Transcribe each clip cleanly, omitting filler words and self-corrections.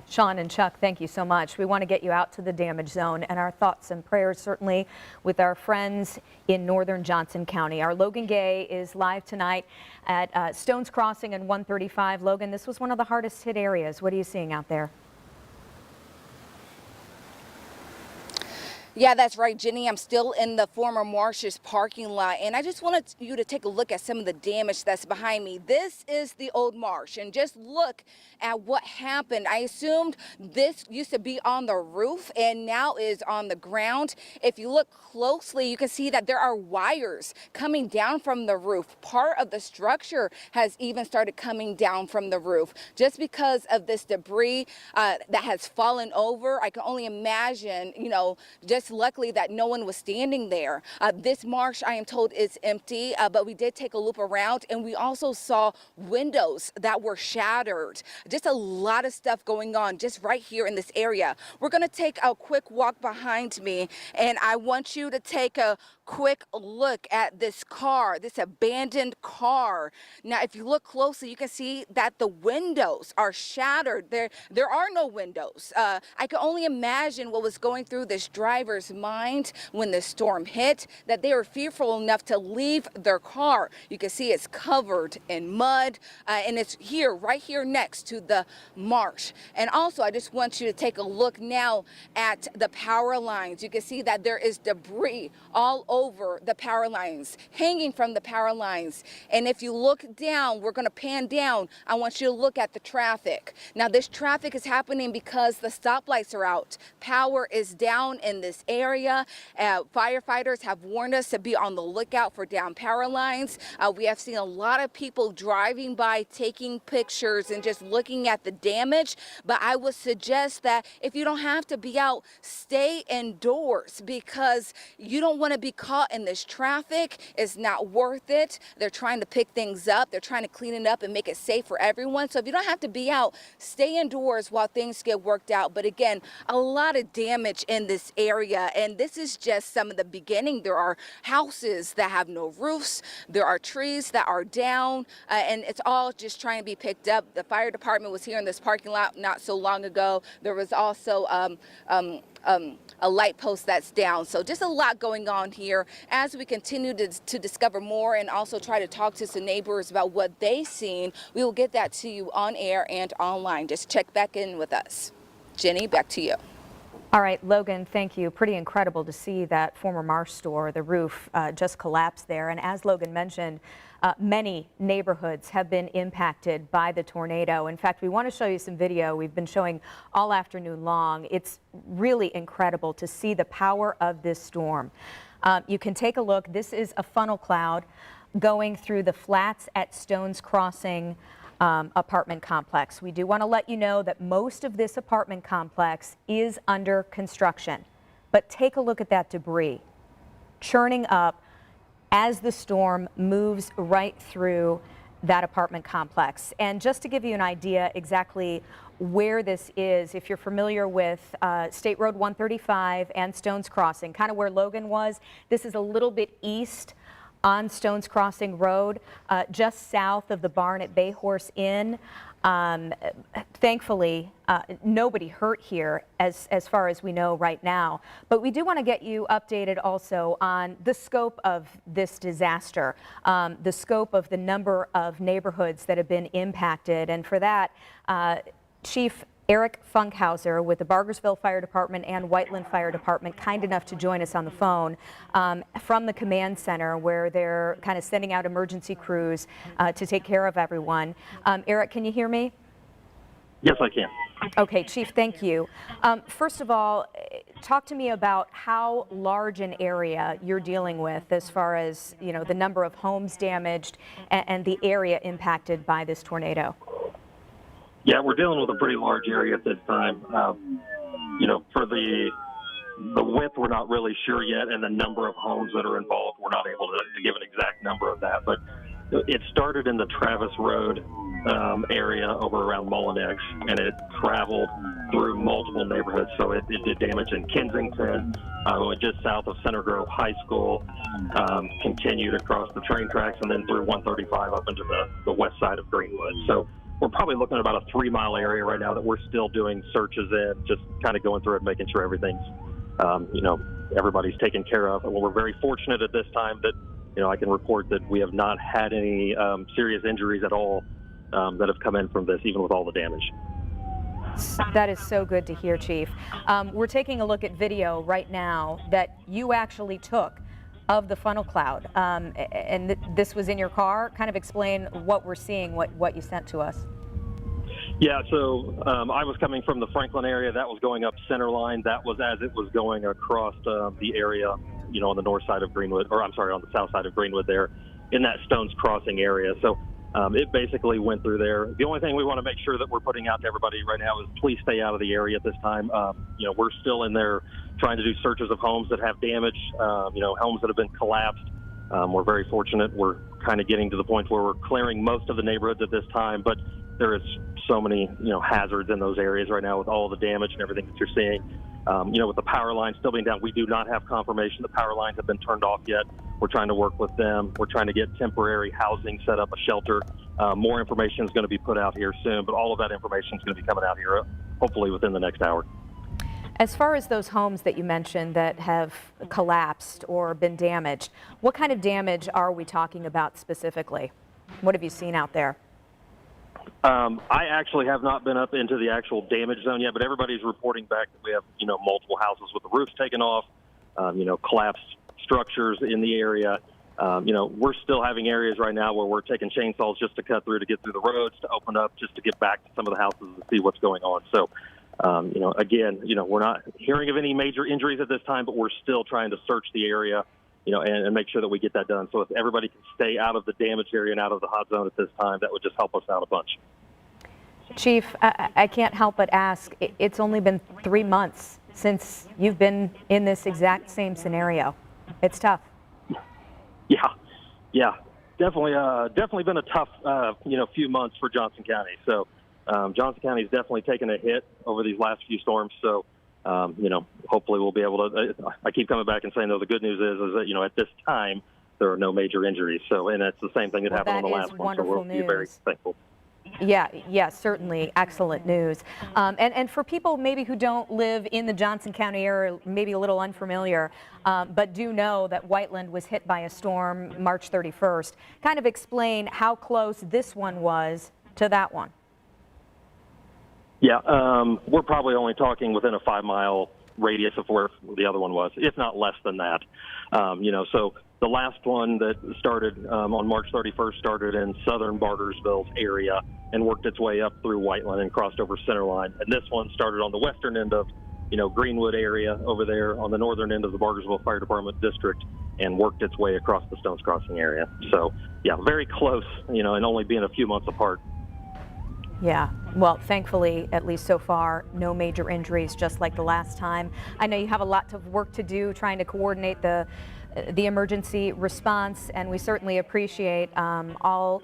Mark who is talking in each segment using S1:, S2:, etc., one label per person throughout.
S1: Sean and Chuck, thank you so much. We want to get you out to the damage zone, and our thoughts and prayers certainly with our friends in northern Johnson County. Our Logan Gay is live tonight at Stones Crossing and 135. Logan, this was one of the hardest hit areas. What are you seeing out there?
S2: Yeah, that's right, Jenny. I'm still in the former Marsh's parking lot, and I just wanted you to take a look at some of the damage that's behind me. This is the old Marsh, and just look at what happened. I assumed this used to be on the roof and now is on the ground. If you look closely, you can see that there are wires coming down from the roof. Part of the structure has even started coming down from the roof just because of this debris that has fallen over. I can only imagine, just luckily that no one was standing there. This marsh, I am told, is empty, but we did take a loop around, and we also saw windows that were shattered. Just a lot of stuff going on just right here in this area. We're going to take a quick walk behind me, and I want you to take a quick look at this car, this abandoned car. Now, if you look closely, you can see that the windows are shattered. There are no windows. I can only imagine what was going through this driver's mind when the storm hit, that they were fearful enough to leave their car. You can see it's covered in mud, and it's here, right here next to the marsh. And also, I just want you to take a look now at the power lines. You can see that there is debris all over the power lines, hanging from the power lines. And if you look down, we're going to pan down. I want you to look at the traffic. Now, this traffic is happening because the stoplights are out. Power is down in this area. Firefighters have warned us to be on the lookout for down power lines. We have seen a lot of people driving by, taking pictures and just looking at the damage. But I would suggest that if you don't have to be out, stay indoors, because you don't want to be caught in this traffic. It's not worth it. They're trying to pick things up. They're trying to clean it up and make it safe for everyone. So if you don't have to be out, stay indoors while things get worked out. But again, a lot of damage in this area. And this is just some of the beginning. There are houses that have no roofs. There are trees that are down, and it's all just trying to be picked up. The fire department was here in this parking lot not so long ago. There was also a light post that's down. So just a lot going on here. As we continue to discover more and also try to talk to some neighbors about what they've seen, we will get that to you on air and online. Just check back in with us. Jenny, back to you.
S1: All right, Logan, thank you. Pretty incredible to see that former Marsh store, the roof just collapsed there. And as Logan mentioned, many neighborhoods have been impacted by the tornado. In fact, we want to show you some video we've been showing all afternoon long. It's really incredible to see the power of this storm. You can take a look. This is a funnel cloud going through the flats at Stones Crossing apartment complex. We do want to let you know that most of this apartment complex is under construction, but take a look at that debris churning up as the storm moves right through that apartment complex. And just to give you an idea exactly where this is, if you're familiar with State Road 135 and Stones Crossing, kind of where Logan was, this is a little bit east on Stones Crossing Road, just south of the barn at Bay Horse Inn. Thankfully, nobody hurt here as far as we know right now. But we do want to get you updated also on the scope of this disaster, the scope of the number of neighborhoods that have been impacted. And for that, Chief Eric Funkhauser with the Bargersville Fire Department and Whiteland Fire Department, kind enough to join us on the phone from the command center, where they're kind of sending out emergency crews to take care of everyone. Eric, can you hear me?
S3: Yes, I can.
S1: Okay, Chief, thank you. First of all, talk to me about how large an area you're dealing with as far as, the number of homes damaged and the area impacted by this tornado.
S3: Yeah, we're dealing with a pretty large area at this time. For the width, we're not really sure yet, and the number of homes that are involved, we're not able to give an exact number of that. But it started in the Travis Road area over around Mullinex, and it traveled through multiple neighborhoods. So it did damage in Kensington, just south of Center Grove High School, continued across the train tracks, and then through 135 up into the west side of Greenwood. So we're probably looking at about a 3-mile area right now that we're still doing searches in, just kind of going through it, making sure everything's, everybody's taken care of. And we're very fortunate at this time that, I can report that we have not had any serious injuries at all that have come in from this, even with all the damage.
S1: That is so good to hear, Chief. We're taking a look at video right now that you actually took of the funnel cloud, and this was in your car. Kind of explain what we're seeing, what you sent to us.
S3: Yeah, so I was coming from the Franklin area. That was going up Centerline. That was as it was going across the area, on the north side of Greenwood, or I'm sorry, on the south side of Greenwood there, in that Stones Crossing area. So it basically went through there. The only thing we want to make sure that we're putting out to everybody right now is please stay out of the area at this time. We're still in there trying to do searches of homes that have damage, homes that have been collapsed. We're very fortunate. We're kind of getting to the point where we're clearing most of the neighborhoods at this time, but there is so many, hazards in those areas right now with all the damage and everything that you're seeing. With the power lines still being down, we do not have confirmation the power lines have been turned off yet. We're trying to work with them. We're trying to get temporary housing set up, a shelter. More information is going to be put out here soon, but all of that information is going to be coming out here hopefully within the next hour.
S1: As far as those homes that you mentioned that have collapsed or been damaged, what kind of damage are we talking about specifically? What have you seen out there?
S3: I actually have not been up into the actual damage zone yet, but everybody's reporting back that we have, multiple houses with the roofs taken off, collapsed structures in the area. We're still having areas right now where we're taking chainsaws just to cut through, to get through the roads, to open up, just to get back to some of the houses and see what's going on. So, again, we're not hearing of any major injuries at this time, but we're still trying to search the area, and make sure that we get that done. So if everybody can stay out of the damaged area and out of the hot zone at this time, that would just help us out a bunch.
S1: Chief, I can't help but ask, it's only been 3 months since you've been in this exact same scenario. It's tough.
S3: Yeah, definitely been a tough, few months for Johnson County. So Johnson County's definitely taken a hit over these last few storms. So, hopefully we'll be able to, I keep coming back and saying, though, the good news is that, at this time, there are no major injuries. So, and that's the same thing that happened on the last one. So we'll be very thankful.
S1: Yeah, certainly excellent news. And for people maybe who don't live in the Johnson County area, maybe a little unfamiliar, but do know that Whiteland was hit by a storm March 31st, kind of explain how close this one was to that one.
S3: Yeah, we're probably only talking within a 5-mile radius of where the other one was, if not less than that. So the last one that started on March 31st started in southern Bargersville's area and worked its way up through Whiteland and crossed over Centerline. And this one started on the western end of, Greenwood area over there on the northern end of the Bargersville Fire Department district and worked its way across the Stones Crossing area. So, yeah, very close, and only being a few months apart.
S1: Yeah, well, thankfully, at least so far, no major injuries, just like the last time. I know you have a lot of work to do trying to coordinate the emergency response, and we certainly appreciate all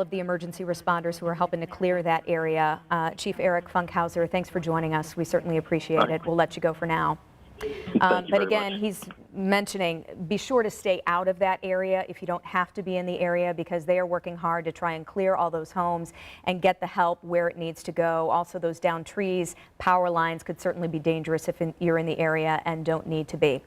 S1: of the emergency responders who are helping to clear that area. Chief Eric Funkhauser, thanks for joining us. We certainly appreciate it. We'll let you go for now. But again, he's mentioning, be sure to stay out of that area if you don't have to be in the area, because they are working hard to try and clear all those homes and get the help where it needs to go. Also, those downed trees, power lines could certainly be dangerous if you're in the area and don't need to be.